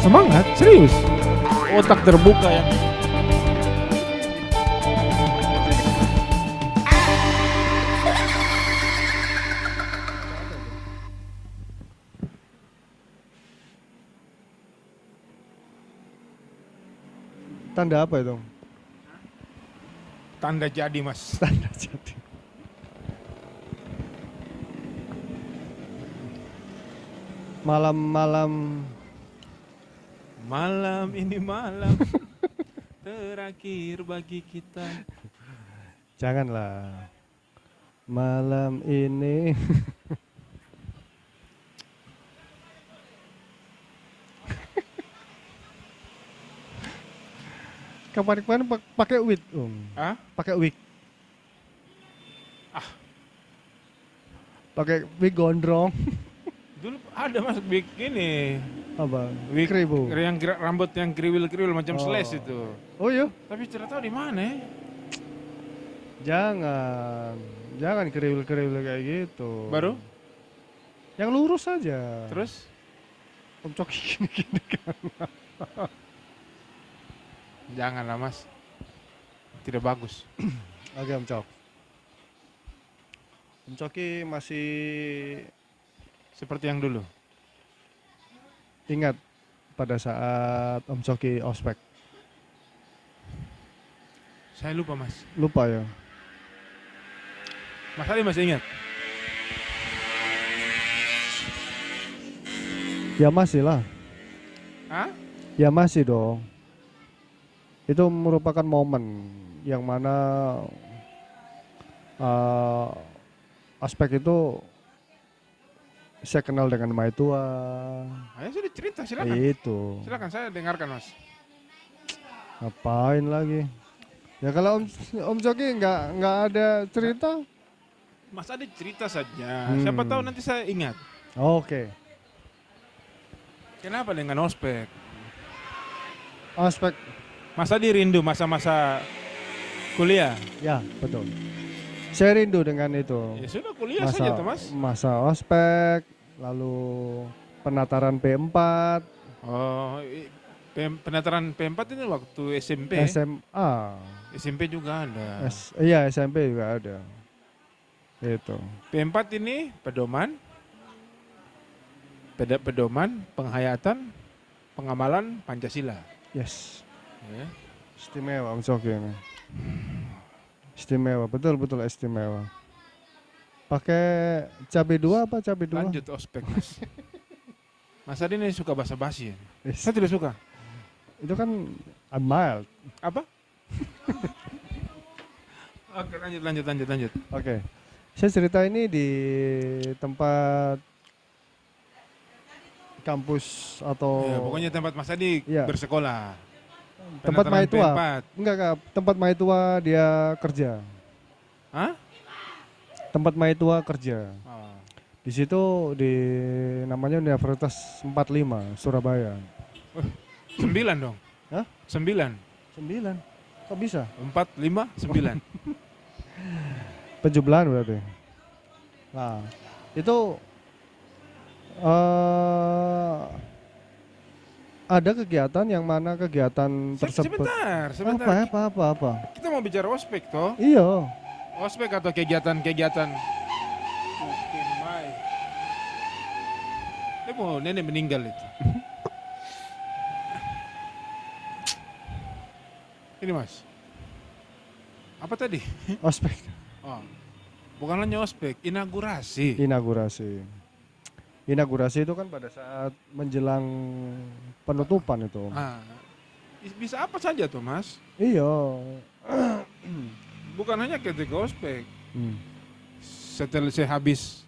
Semangat, serius. Otak terbuka yang Tanda apa itu? tanda jadi, Mas. Tanda jadi. Malam-malam Malam ini malam terakhir bagi kita. janganlah. Malam ini kemarin-kemarin pakai wig, Ah? pakai wig. Ah. Pakai wig gondrong. Dulu ada Mas begini, Apa? wig Kribo. yang rambut yang kriwil-kriwil macam Oh. slash itu. Oh iya, Tapi tidak tahu di mana ya. jangan kriwil-kriwil kayak gitu. Baru? Yang lurus saja. Terus? Om Coki gini-gini kan. Janganlah Mas. Tidak bagus. Oke Om Cok. Om Coki masih Seperti yang dulu. ingat pada saat Om Coki ospek. Saya lupa Mas. Lupa ya. Mas Ali masih ingat? Ya masih lah. Hah? Ya masih dong. Itu merupakan momen yang mana aspek itu saya kenal dengan Maitua. Ayo sudah cerita, silakan. Itu. Silakan saya dengarkan Mas. Ngapain lagi? Ya kalau Om Coki nggak ada cerita. Mas Adi cerita saja. Siapa tahu nanti saya ingat. Oke. Kenapa dengan ospek? Aspek Mas Adi rindu masa-masa kuliah. ya betul. Saya rindu dengan itu. Ya sudah kuliah saja tuh Mas. Masa ospek, lalu penataran P4, Oh, penataran P4 ini waktu SMP. SMA, SMP juga ada. iya SMP juga ada. Itu. P4 ini pedoman, penghayatan, pengamalan Pancasila. Yes. Ya. Istimewa Om Coki ini. Istimewa, betul-betul istimewa. Pakai cabai 2 apa cabai 2? Lanjut ospek Mas. Mas Adi ini suka basa-basi ya? Yes. Saya tidak suka. Itu kan mild. Apa? Oke lanjut. Oke. Saya cerita ini di tempat kampus atau Ya, pokoknya tempat Mas Adi Iya. bersekolah. tempat Penataran Maitua. P4. Enggak, tempat Maitua dia kerja. Hah? Tempat Maitua kerja. Oh. Di situ di namanya Universitas 45 Surabaya. 9 dong. Hah? 9. 9. Kok bisa? 4, 5, 9. Penjumlahan berarti. Nah, itu ada kegiatan yang mana kegiatan tersebut. Sebentar. Apa? Kita mau bicara ospek toh. Iya. Ospek atau kegiatan-kegiatan. Oh, nenek meninggal itu. Ini Mas. Apa tadi? Ospek. Oh. Bukan hanya ospek, inaugurasi. Inaugurasi itu kan pada saat menjelang penutupan itu. Ah, bisa apa saja tuh Mas? Iya. Bukan hanya ketika ospek. Hmm. Setelah saya habis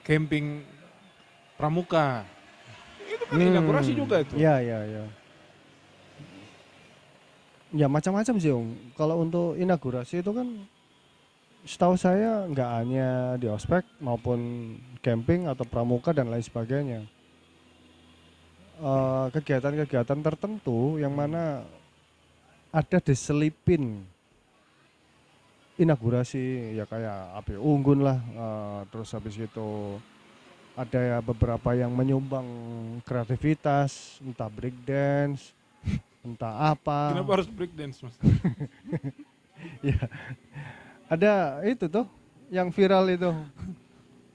camping pramuka, itu kan inaugurasi juga itu. Iya. Ya macam-macam sih Om. Kalau untuk inaugurasi itu kan setahu saya nggak hanya di ospek maupun camping atau pramuka dan lain sebagainya. Kegiatan-kegiatan tertentu yang mana ada diselipin inaugurasi ya kayak Api Unggun lah, terus habis itu ada ya beberapa yang menyumbang kreativitas, entah break dance, entah apa. Kenapa harus break dance, Mas? Ya, ada itu tuh yang viral itu.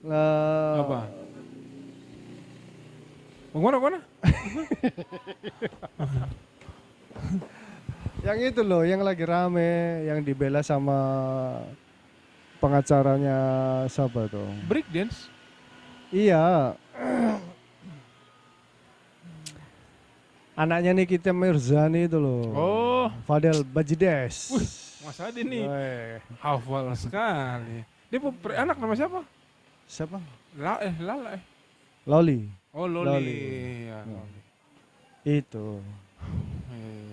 Apa? Mana? Yang itu loh, yang lagi rame, yang dibela sama pengacaranya siapa tuh? Break dance? Iya, anaknya Nikita Mirzani itu loh. Oh, Fadel Bajides. Mas Adi nih Weh, hafal sekali. Dia anak nama siapa? siapa? Lala. Loli. Oh, Loli. Loli. Ya, Hmm. Loli. Itu. Eh.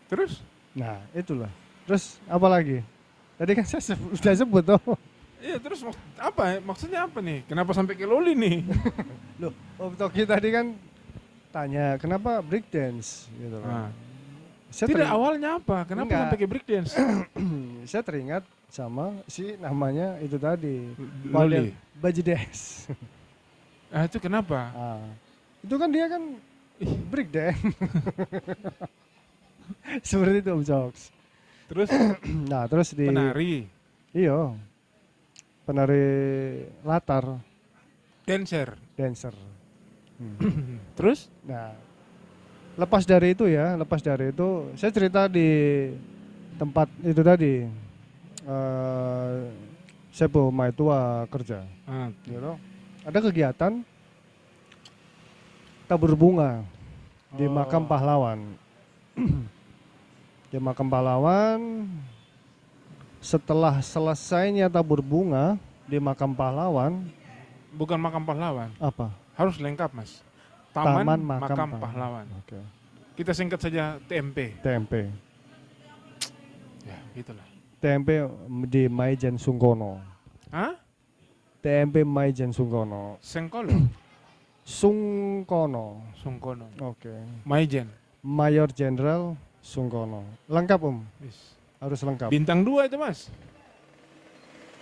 Terus? Nah, itulah. Terus apa lagi? Tadi kan saya sudah sebut tuh. Iya, terus maksudnya apa nih? Kenapa sampai ke Loli nih? Loh, Om Toki tadi kan tanya kenapa break dance gitu loh. Ah. Saya Tidak, teringat- awalnya apa? Kenapa Enggak. sampai ke break dance? saya teringat sama si namanya itu tadi Loli. Bajides. Ah, itu kenapa? Itu kan dia kan break dance. Seperti itu Om Joks. Terus Nah, terus di penari, Iya. Penari latar dancer. dancer. Terus? Nah, lepas dari itu saya cerita di tempat itu tadi. Saya bawa tua kerja, Ah, gitu. Ada kegiatan tabur bunga di Oh. makam pahlawan. Di makam pahlawan, setelah selesainya tabur bunga di makam pahlawan, bukan makam pahlawan. apa? Harus lengkap, Mas. Taman, Makam Makam Pahlawan. Oke. Kita singkat saja TMP. TMP. Ya, gitulah. TMP di Maijen Sungkono. Hah? TMP Maijen Sungkono. Sengkolo, Sungkono. Sungkono, Oke. Maijen. Mayor Jenderal Sungkono. Lengkap Wis. harus lengkap. Bintang 2 itu, Mas.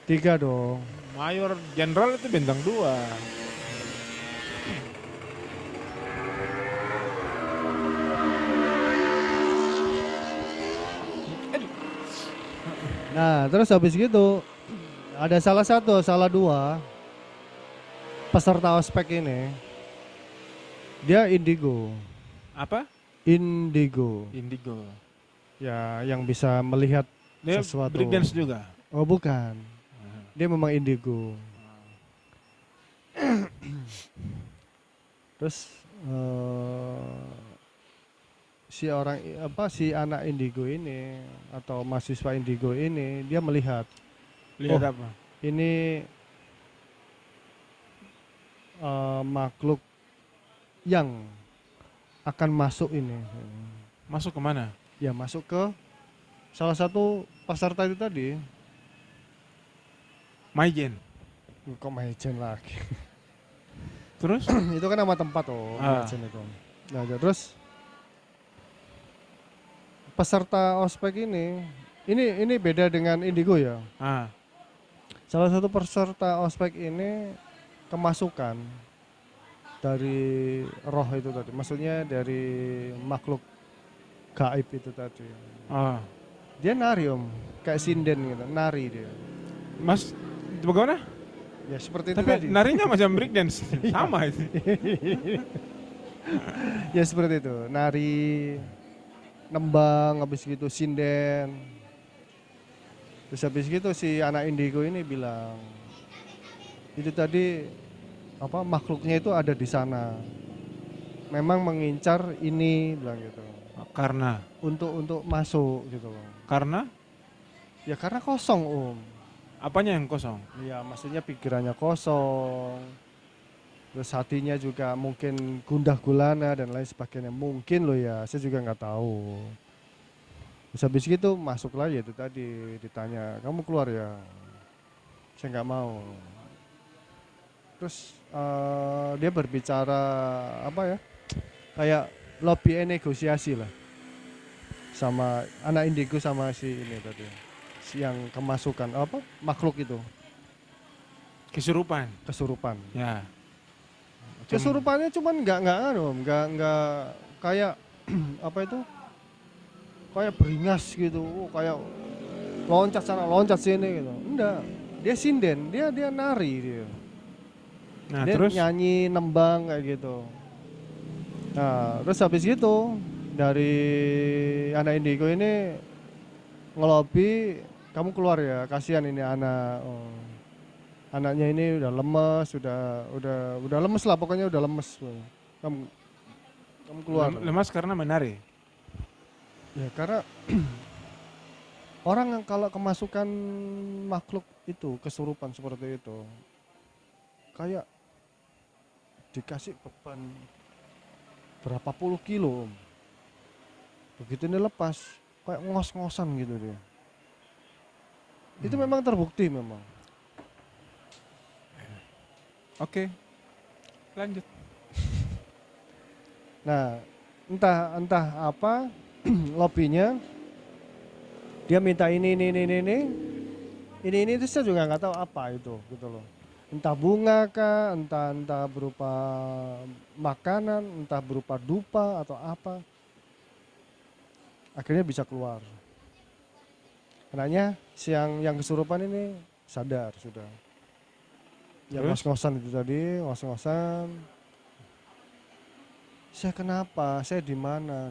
3 dong. Mayor Jenderal itu bintang 2. Nah, terus habis gitu ada salah dua peserta ospek ini. Dia indigo. Apa? Indigo. Indigo. Ya, yang bisa melihat Dia sesuatu. breakdance juga. Oh, bukan. Dia memang indigo. Terus si anak indigo ini atau mahasiswa indigo ini dia melihat Lihat apa? ini makhluk yang akan masuk ini. Masuk kemana? Ya, masuk ke salah satu peserta itu tadi. Maijen. Kok Maijen lagi? Terus? Itu kan nama tempat Maijen itu. Nah, terus peserta ospek ini beda dengan indigo ya. Ah, Salah satu peserta ospek ini kemasukan dari roh itu tadi. Maksudnya dari makhluk gaib itu tadi. ah. Dia nari kayak sinden gitu, nari dia. Mas, bagaimana? Ya seperti itu Tapi tadi. narinya macam breakdance. Sama itu. Ya seperti itu, nari, nembang, habis gitu sinden. Terus habis gitu si anak indigo ini bilang, itu tadi makhluknya itu ada di sana. Memang mengincar ini, bilang gitu. Karena Untuk masuk gitu loh. karena Ya karena kosong apanya yang kosong? Ya maksudnya pikirannya kosong. Terus hatinya juga mungkin gundah gulana dan lain sebagainya. Mungkin loh ya, saya juga nggak tahu. Terus habis gitu masuklah ya itu tadi ditanya, kamu keluar ya? Saya nggak mau. Terus dia berbicara kayak lobby negosiasi lah sama anak indigo sama si ini tadi, yang kemasukan apa makhluk itu Kesurupan. kesurupan. Ya. Kesurupannya cuman nggak kayak apa itu kayak beringas gitu, kayak loncat sana loncat sini gitu. Enggak, dia sinden, dia nari dia. Nah, Dia terus nyanyi nembang kayak gitu. Nah, terus habis gitu dari anak indigo ini ngelobi, kamu keluar ya, kasihan ini anak. Oh. Anaknya ini udah lemes, udah lemes lah, pokoknya udah lemes. Kamu kamu keluar. lemas karena menari. Ya karena orang yang kalau kemasukan makhluk itu kesurupan seperti itu kayak dikasih beban berapa puluh kilo, Om. Begitu ini lepas kayak ngos-ngosan gitu dia. Itu memang terbukti memang. Oke. Lanjut. Nah, entah apa lobbynya dia minta ini itu saya juga nggak tahu apa itu gitu loh. Entah bunga kah, entah berupa makanan, entah berupa dupa atau apa. Akhirnya bisa keluar. Anaknya yang kesurupan ini sadar sudah. Yang Terus? ngos-ngosan itu tadi, ngos-ngosan. Saya kenapa? Saya di mana?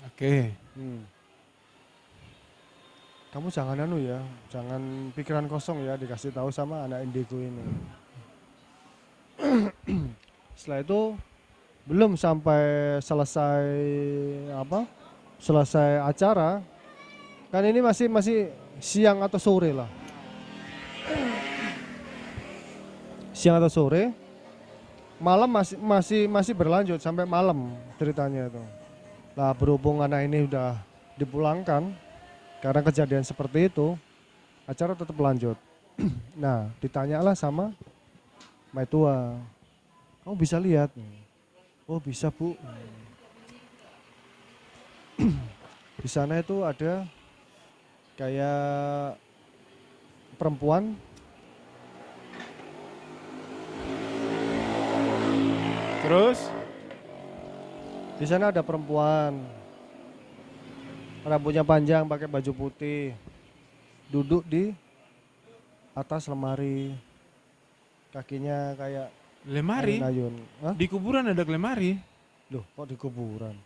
Oke. Kamu jangan ya, jangan pikiran kosong ya, dikasih tahu sama anak indigo ini. Setelah itu belum sampai selesai acara, kan ini masih siang atau sore lah. Siang atau sore, malam masih berlanjut sampai malam ceritanya itu. Nah, berhubung anak ini udah dipulangkan karena kejadian seperti itu, acara tetap lanjut. Nah, ditanyalah sama Maitua, kamu bisa lihat? Oh bisa Bu. Di sana itu ada kayak perempuan. Terus Di sana ada perempuan, rambutnya panjang, pakai baju putih, duduk di atas lemari, kakinya kayak lemari ayun-ayun. Hah? di kuburan ada lemari. Loh, kok di kuburan?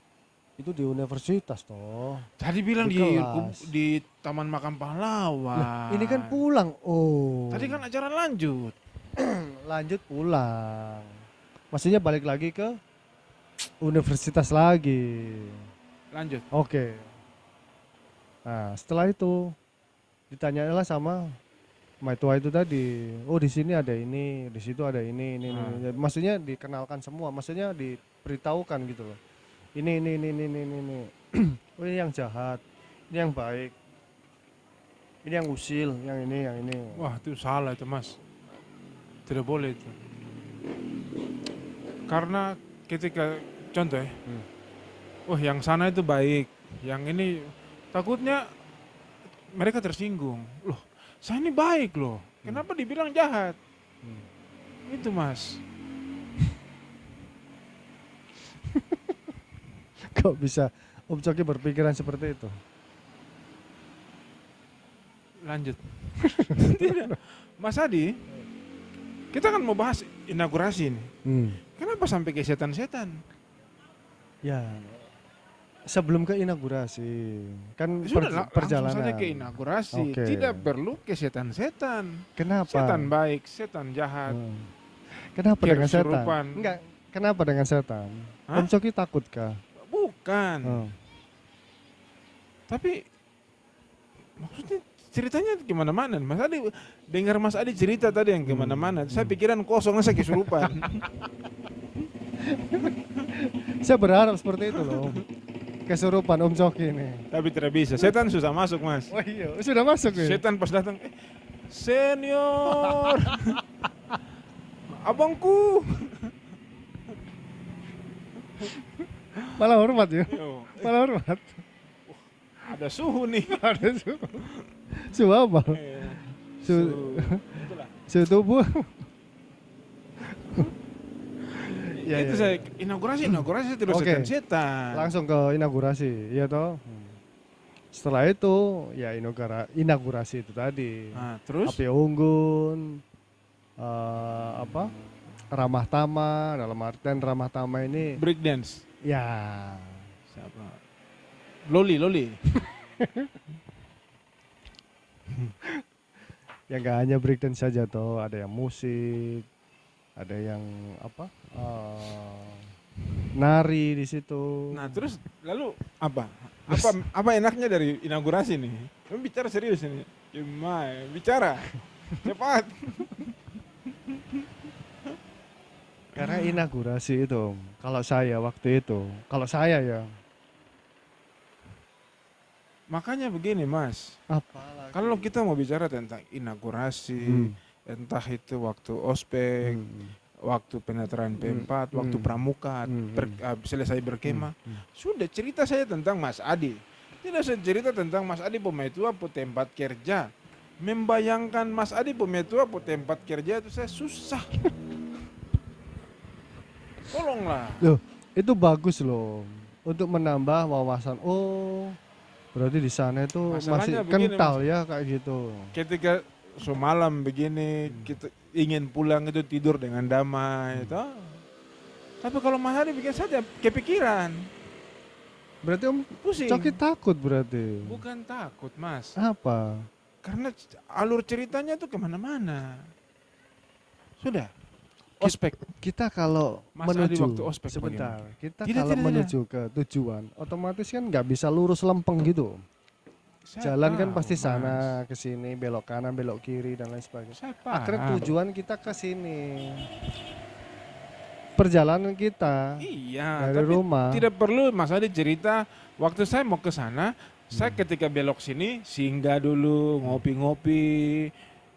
Itu di universitas toh. Tadi bilang Di di kelas. di Taman Makam Pahlawan. Lah, ini kan pulang. Oh. Tadi kan acara lanjut. Lanjut pulang. Maksudnya balik lagi ke universitas lagi. Lanjut. Oke. Nah, setelah itu ditanyalah sama Maitua itu tadi. Oh, di sini ada ini, di situ ada ini. Maksudnya dikenalkan semua, maksudnya diberitahukan gitu loh. Ini. Oh, ini yang jahat. Ini yang baik. Ini yang usil, yang ini. Wah, itu salah itu, Mas. Tidak boleh itu. Karena ketika contoh ya. Wah, yang sana itu baik. Yang ini takutnya mereka tersinggung. Loh, saya ini baik loh. Kenapa dibilang jahat? Itu, Mas. Kok bisa Om Coki berpikiran seperti itu? Lanjut. Tidak. Mas Adi, kita kan mau bahas inaugurasi nih. Kenapa sampai ke setan-setan? Ya, sebelum ke inaugurasi kan Sudah perjalanan. langsung saja ke inaugurasi. Oke. Tidak perlu ke setan-setan. Kenapa? Setan baik, setan jahat. Kenapa dengan setan? Kesurupan. Enggak, kenapa dengan setan? Hah? Om Coki takut kah? Bukan. Tapi maksudnya ceritanya kemana-mana. Mas Adi dengar Mas Adi cerita tadi yang kemana-mana. Saya pikiran kosong, saya kesurupan. Saya berharap seperti itu loh. Kesurupan Om Coki ini. Tapi tidak bisa. Setan susah masuk, Mas. Oh iya, sudah masuk ya? Setan pas datang, senior, abangku. Malah hormat ya? Malah hormat. ada suhu nih. Ada suhu apa? Suhu Itulah. suhu tubuh. Ya, Itu ya, saya ya. inaugurasi terus Oke. setan. Langsung ke inaugurasi, ya toh. Setelah itu ya inaugurasi itu tadi. Nah, terus Api unggun, apa? Ramah tamah, dalam artian ramah tamah ini break dance. ya Siapa? Loli. ya nggak hanya breakdance saja toh, ada yang musik, ada yang apa? Nari di situ. Nah, terus lalu apa? Apa enaknya dari inaugurasi nih? Kamu bicara serius ini. Gimana? Bicara. Cepat. Karena inaugurasi itu, kalau saya ya, Makanya begini, Mas. apalagi. Kalau kita mau bicara tentang inaugurasi, entah itu waktu ospek, waktu penataran P4, waktu pramuka, selesai berkemah, sudah cerita saya tentang Mas Adi. Tidak saya cerita tentang Mas Adi Pemetua po tempat kerja. Membayangkan Mas Adi Pemetua po tempat kerja itu saya susah. Tolonglah. Loh, itu bagus loh untuk menambah wawasan. Oh, berarti di sana itu Masalahnya masih begini, kental ya kayak gitu. Ketika semalam begini, kita ingin pulang itu tidur dengan damai. Toh. Tapi kalau Mas Adi bikin saja kepikiran. Berarti Om Pusing. Coki takut berarti. Bukan takut, Mas. Apa? Karena alur ceritanya itu kemana-mana. Sudah. Ospek. Kita kalau Mas Adi menuju waktu ospek sebentar, kita Tidak, kalau tidak. menuju ke tujuan, otomatis kan nggak bisa lurus lempeng gitu. Saya Jalan kan tahu, pasti Mas. sana ke sini, belok kanan, belok kiri dan lain sebagainya. Saya Akhirnya paham. tujuan kita ke sini. Perjalanan kita Iya, dari tapi rumah. tidak perlu Mas Adi cerita waktu saya mau ke sana, saya ketika belok sini singgah dulu, ngopi-ngopi,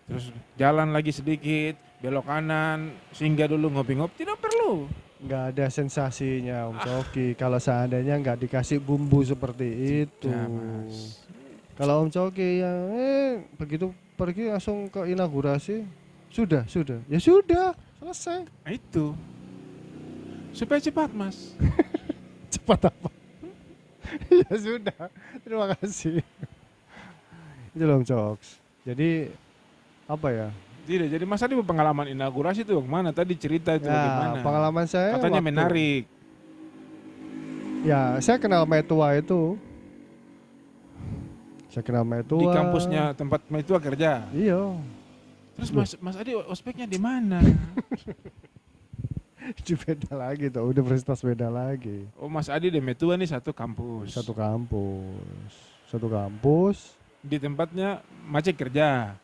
terus jalan lagi sedikit, belok kanan, singgah dulu ngopi-ngopi, tidak perlu. Nggak ada sensasinya Om Coki kalau seandainya nggak dikasih bumbu seperti itu. Ya, Mas. Kalau Om Coki yang begitu pergi langsung ke inaugurasi, sudah, ya sudah, selesai. Nah, itu. Supaya cepat, Mas. Cepat apa? Ya sudah, terima kasih. Itu loh Om Coks. Jadi apa ya? Tidak, jadi Mas Adi pengalaman inaugurasi itu bagaimana? Tadi cerita itu bagaimana? Pengalaman saya Katanya waktu- menarik. Ya, saya kenal Metua itu. Saya kenal Metua. Di kampusnya tempat itu kerja. Iya. Terus Mas Adi ospeknya di mana? Itu beda lagi tuh, universitas beda lagi. Oh, Mas Adi dan Metua nih satu kampus. Satu kampus. Satu kampus, Di tempatnya Macet kerja.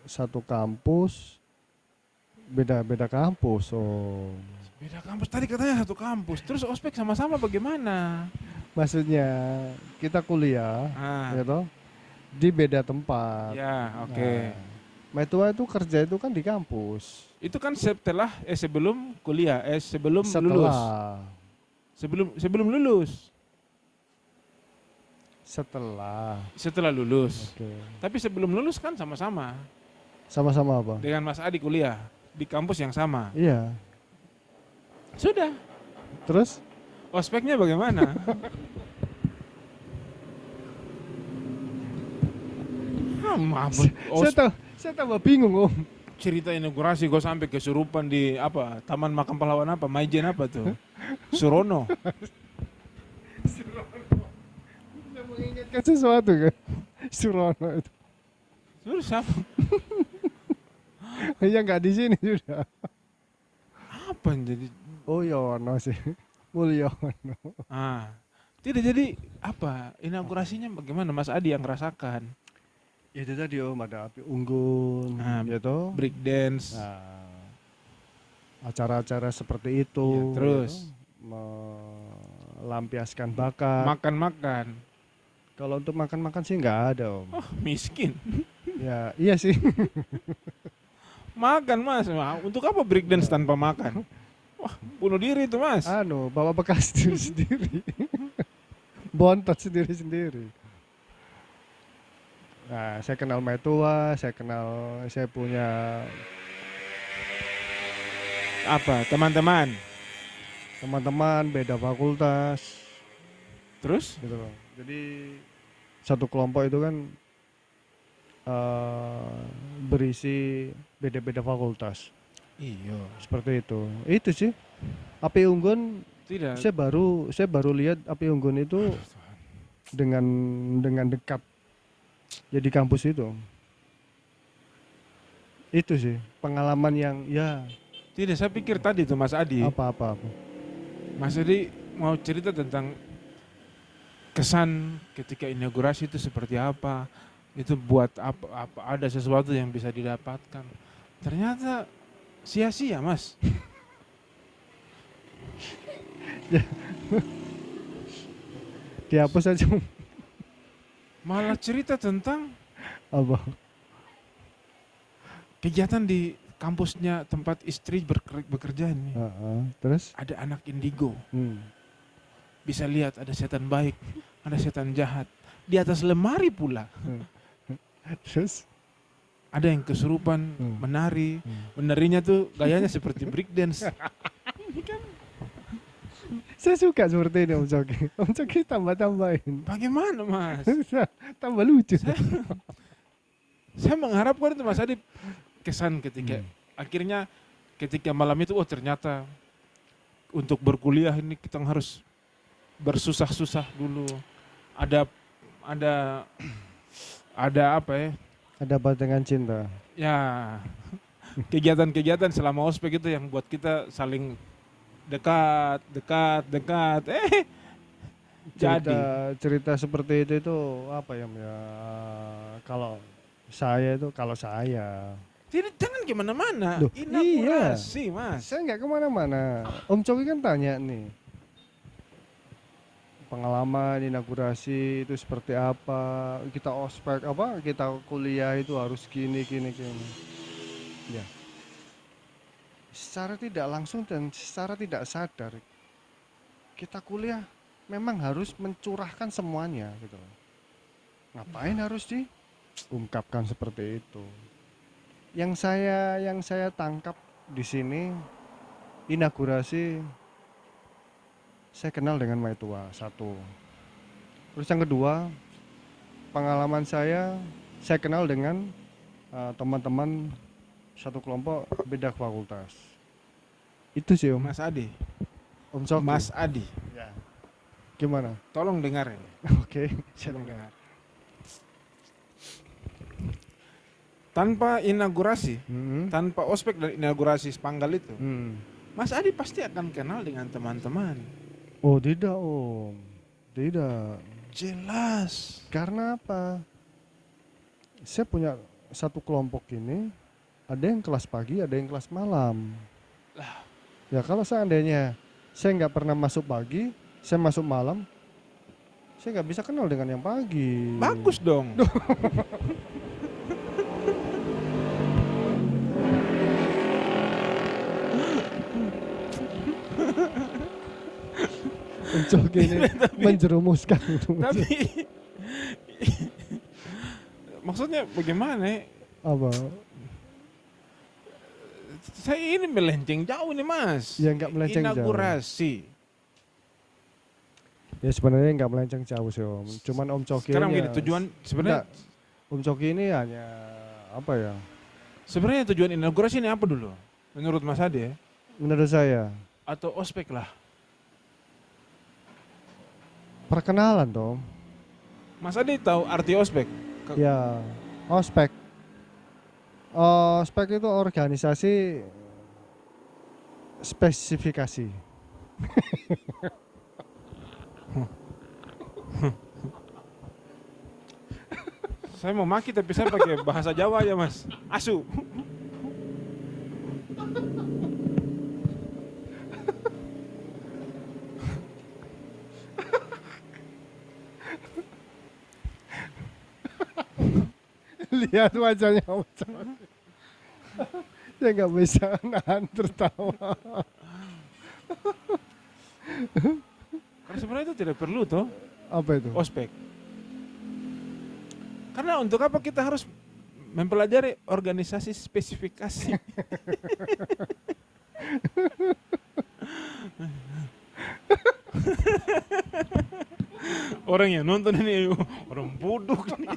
satu kampus, beda-beda kampus. Oh. Beda kampus, tadi katanya satu kampus. Terus ospek sama-sama bagaimana? Maksudnya kita kuliah, ya Ah, toh, di beda tempat. ya, oke. Nah, Metua itu kerja itu kan di kampus. Itu kan sebelum kuliah, sebelum lulus. Setelah, Sebelum lulus. Setelah lulus. Oke. Tapi sebelum lulus kan sama-sama Sama-sama apa? dengan Mas Adi kuliah di kampus yang sama. Iya. Sudah. Terus? Ospeknya bagaimana? Saya tambah bingung Om. Cerita inaugurasi gue sampai kesurupan di apa Taman Makam Pahlawan apa Maijen apa tuh Surono. Bisa mengingatkan sesuatu kan? Surono itu. Terus siapa? Ya nggak di sini sudah. Apa yang jadi? Oh Yono sih. Mulyono. Tidak jadi apa inaugurasinya bagaimana Mas Adi yang rasakan? Ya itu tadi Om, ada api unggun, ya toh. Break dance. Nah, acara-acara seperti itu. Iya, terus? ya toh, melampiaskan bakat. Makan-makan. Kalau untuk makan-makan sih nggak ada Om. Oh, miskin. Ya iya sih. Makan Mas. Untuk apa break dance tanpa makan? Wah, bunuh diri itu Mas. Bawa bekas diri sendiri. bontot sendiri-sendiri. Nah, saya kenal Metua, saya punya Apa? Teman-teman. teman-teman beda fakultas Terus? gitu loh. Jadi satu kelompok itu kan berisi beda-beda fakultas. Iya. Seperti itu. Itu sih. Api Unggun Tidak. saya baru lihat Api Unggun itu dengan dekat. Jadi kampus itu. Itu sih pengalaman yang ya Tidak, saya pikir tadi tuh Mas Adi. apa. Mas Adi mau cerita tentang kesan ketika inaugurasi itu seperti apa. Itu buat apa ada sesuatu yang bisa didapatkan. Ternyata sia-sia, Mas. Dihapus aja Malah cerita tentang apa. kegiatan di kampusnya tempat istri bekerja ini. Terus Ada anak indigo. hmm. Bisa lihat ada setan baik, ada setan jahat. Di atas lemari pula. Terus Ada yang kesurupan menari. Menarinya tuh gayanya seperti breakdance. saya suka seperti ini Om Coki. Om Coki tambah-tambahin. Bagaimana, Mas? Tambah lucu. Saya mengharapkan itu Mas Adi kesan ketika akhirnya ketika malam itu ternyata untuk berkuliah ini kita harus bersusah-susah dulu. Ada apa ya? Ada batangan cinta. Ya, kegiatan-kegiatan selama ospek itu yang buat kita saling dekat. Jadi Cerita seperti itu apa ya? Kalau saya tidak, jangan kemana-mana. Loh, Inaugurasi, Mas. saya nggak kemana-mana. Om Coki kan tanya nih pengalaman inaugurasi itu seperti apa, kita ospek apa, kita kuliah itu harus gini. Ya, secara tidak langsung dan secara tidak sadar kita kuliah memang harus mencurahkan semuanya gitu loh. Ngapain harus diungkapkan seperti itu? Yang saya tangkap di sini inaugurasi saya kenal dengan Maitua satu. Terus yang kedua, pengalaman saya kenal dengan teman-teman satu kelompok beda fakultas. Itu sih Om. Mas Adi. Om Coki. Mas Adi. Ya. Gimana? Tolong dengar ini. Oke. Tolong dengar. Tanpa inaugurasi, tanpa ospek dan inaugurasi Spanggal itu, Mas Adi pasti akan kenal dengan teman-teman. Oh tidak Om, tidak. Jelas. Karena apa? Saya punya satu kelompok ini, ada yang kelas pagi, ada yang kelas malam. Ya kalau seandainya saya nggak pernah masuk pagi, saya masuk malam, saya nggak bisa kenal dengan yang pagi. Bagus dong. Mencoba ini menjerumuskan. Tapi maksudnya bagaimana? Apa? Saya ini melenceng jauh nih Mas. Ya nggak melenceng jauh. Inaugurasi. Ya sebenarnya nggak melenceng jauh sih Om. Cuman Om Coki Sekarang ini gini, tujuan sebenarnya Om Coki ini hanya apa ya? sebenarnya tujuan inaugurasi ini apa dulu? Menurut Mas Ade Menurut saya atau ospek lah? perkenalan Tom. Mas Ade tahu arti ospek? Ya, ospek. Ospek itu organisasi spesifikasi. Saya mau maki tapi saya pakai bahasa Jawa aja Mas. Asu. Lihat wajahnya Om Coki. Saya nggak bisa nahan tertawa. Karena sebenarnya itu tidak perlu toh. Apa itu? ospek. Karena untuk apa kita harus mempelajari organisasi spesifikasi? Orang yang nonton ini orang bodoh nih.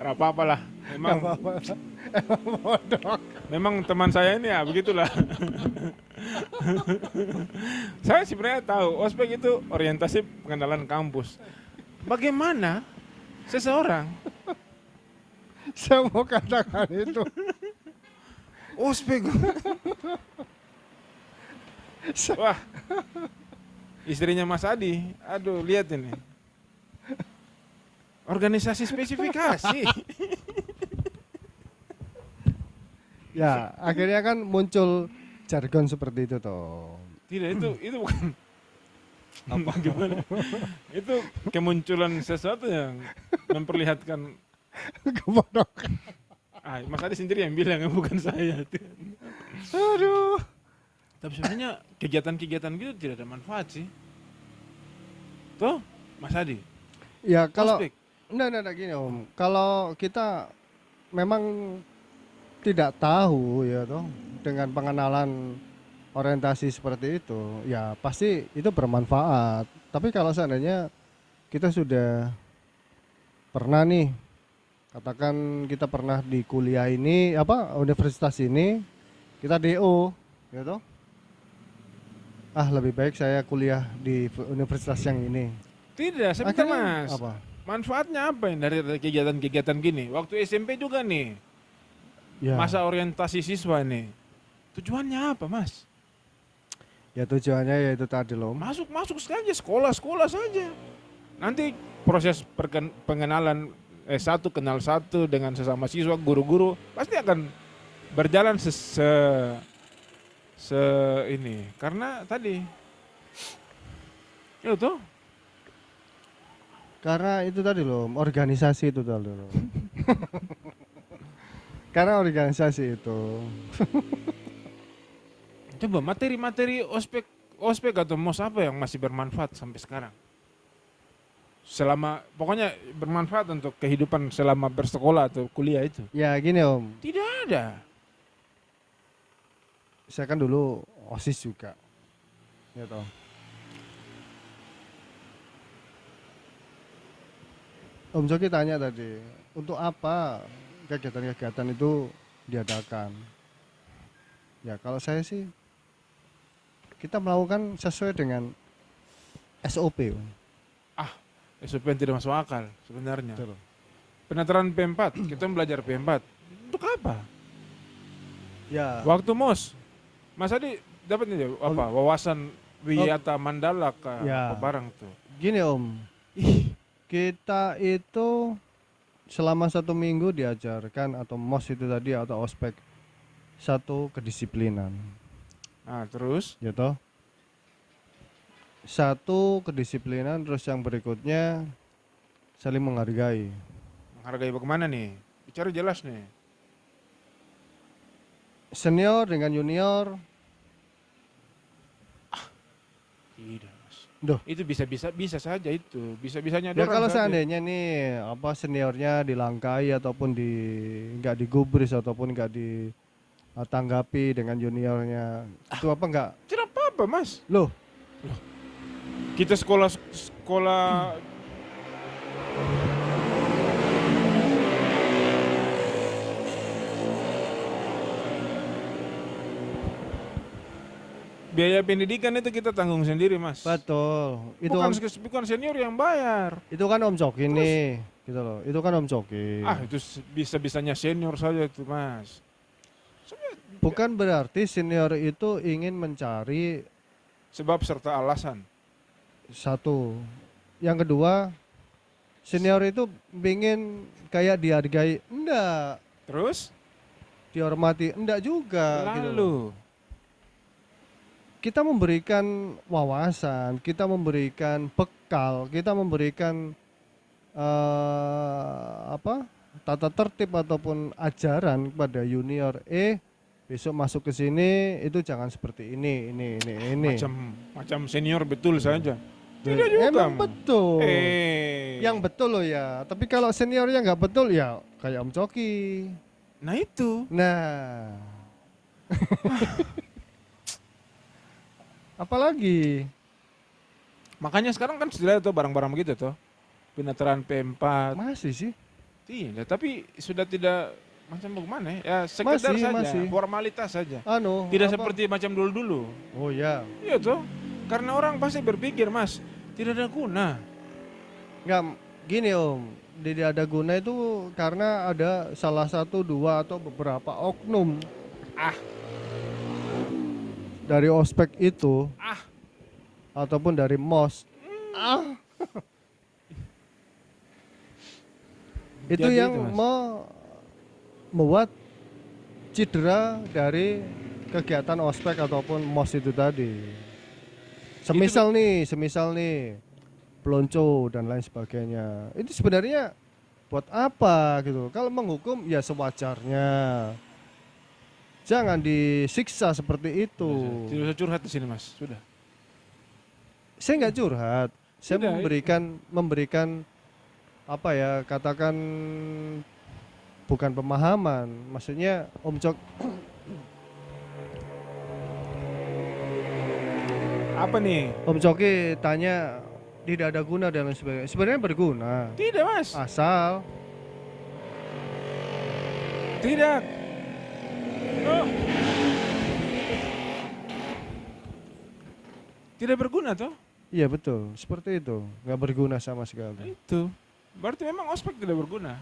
Nggak apa-apa lah. Memang Bodoh. memang teman saya ini ya begitulah. Saya sebenarnya tahu ospek itu orientasi pengenalan kampus. Bagaimana seseorang Saya mau katakan itu. ospek? Wah, istrinya Mas Adi, aduh lihat ini. Organisasi spesifikasi. Ya, akhirnya kan muncul jargon seperti itu toh. Tidak, itu bukan apa gimana? Itu kemunculan sesuatu yang memperlihatkan. Kebodohan. Mas Adi sendiri yang bilang, bukan saya. Aduh. Tapi sebenarnya kegiatan-kegiatan gitu tidak ada manfaat sih. Tuh, Mas Adi. Ya kalau Ospek. enggak gini Om. Kalau kita memang tidak tahu ya toh dengan pengenalan orientasi seperti itu, ya pasti itu bermanfaat. Tapi kalau seandainya kita sudah pernah nih, katakan kita pernah di kuliah ini universitas ini, kita DO, ya toh. Lebih baik saya kuliah di universitas yang ini. Tidak, sebentar Akhirnya Mas. apa? Manfaatnya apa yang dari kegiatan-kegiatan gini? Waktu SMP juga nih, Ya, masa orientasi siswa nih. Tujuannya apa Mas? ya tujuannya ya itu tadi loh. Masuk saja, sekolah-sekolah saja. Nanti proses pengenalan satu kenal satu dengan sesama siswa, guru-guru pasti akan berjalan ini. Karena tadi itu Karena itu tadi loh, organisasi itu tadi loh. Karena organisasi itu. coba materi-materi ospek atau mos apa yang masih bermanfaat sampai sekarang? Pokoknya bermanfaat untuk kehidupan selama bersekolah atau kuliah itu. Ya gini Om, Tidak ada. saya kan dulu OSIS juga. Ya toh. Om Joki tanya tadi, untuk apa kegiatan-kegiatan itu diadakan? Ya kalau saya sih, kita melakukan sesuai dengan SOP. Om. SOP yang tidak masuk akal sebenarnya. Betul. Penataran P4, kita belajar P4. Untuk apa? Ya, Waktu MOS, Mas Adi dapat nih apa? Wawasan Wiyata Mandala ke Ya. apa barang tuh. gini Om, Ih, kita itu selama 1 minggu diajarkan atau MOS itu tadi atau ospek satu kedisiplinan, nah terus ya toh. Satu kedisiplinan, terus yang berikutnya saling menghargai. menghargai bagaimana nih? Bicara jelas nih. Senior dengan junior, Tidak, Mas. Duh. Itu bisa saja itu. Bisa-bisanya ya dorang kalau saja. seandainya nih seniornya dilangkai ataupun nggak digubris ataupun nggak ditanggapi dengan juniornya, itu apa enggak? Tidak apa-apa, Mas. Loh, Kita sekolah biaya pendidikan itu kita tanggung sendiri, Mas. betul. Itu Bukan senior yang bayar. itu kan Om Coki nih, gitu loh. Itu kan Om Coki. Itu bisa-bisanya senior saja itu, Mas. Bukan berarti senior itu ingin mencari Sebab serta alasan. satu. Yang kedua, senior itu ingin kayak dihargai, enggak, Terus dihormati, enggak juga gitu loh. lalu Kita memberikan wawasan, kita memberikan bekal, kita memberikan tata tertib ataupun ajaran kepada junior. Besok masuk ke sini itu jangan seperti ini. macam senior betul saja. Tidak juga. Emang betul. Eh. Yang betul loh ya. Tapi kalau seniornya nggak betul ya kayak Om Coki. Nah itu. Nah. Apalagi? Makanya sekarang kan sudah tuh barang-barang begitu tuh. Penataran P4. Masih sih. Iya, tapi sudah tidak macam bagaimana ya? Ya sekedar Masih, saja, masih. formalitas saja. Apa? Tidak seperti macam dulu-dulu. Oh ya. Iya tuh. Karena orang pasti berpikir, Mas, tidak ada guna. Nggak gini Om. Tidak ada guna itu karena ada salah satu, dua atau beberapa oknum dari ospek itu ataupun dari MOS. Itu Jadi yang itu, Mas. membuat cedera dari kegiatan ospek ataupun MOS itu tadi. Semisal nih pelonco dan lain sebagainya. Itu sebenarnya buat apa gitu? Kalau menghukum ya sewajarnya. Jangan disiksa seperti itu. Tidak usah curhat di sini, Mas. Sudah. Saya nggak curhat. Saya Tidak, memberikan apa ya, katakan bukan pemahaman. Maksudnya Om Cok Apa nih? Om Coki tanya tidak ada guna dan lain sebagainya. Sebenarnya berguna. Tidak, Mas. Asal Tidak. Oh. Tidak berguna toh? iya betul, seperti itu. Nggak berguna sama sekali. Itu. Berarti memang ospek tidak berguna.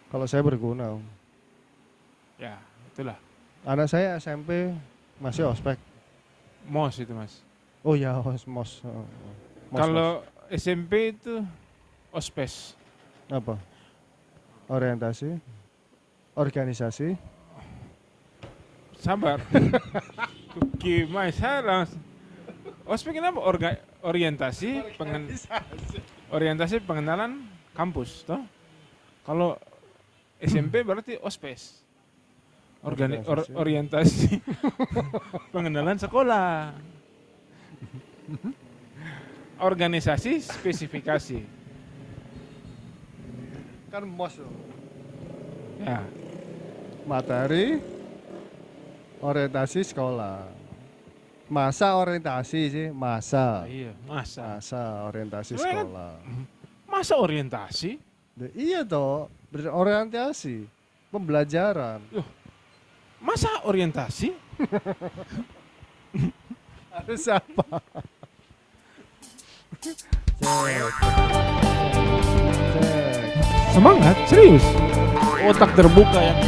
Kalau saya berguna, Om. Ya, itulah. Anak saya SMP masih ospek. MOS itu, Mas. Oh ya, MOS. Kalau SMP itu ospes. Apa? Orientasi, organisasi. Sabar. Gimana salah? Ospek kenapa? Orientasi pengenalan kampus, toh? Kalau SMP berarti ospes. Orientasi pengenalan sekolah. Organisasi spesifikasi. Kan MOS loh. Ya, Materi orientasi sekolah. Masa orientasi sih, masa. iya, masa. Masa orientasi Sebenarnya kan- sekolah. Masa orientasi? Iya toh, berorientasi, pembelajaran. Masa orientasi? Harus apa? Cek. Semangat, serius. Otak terbuka yang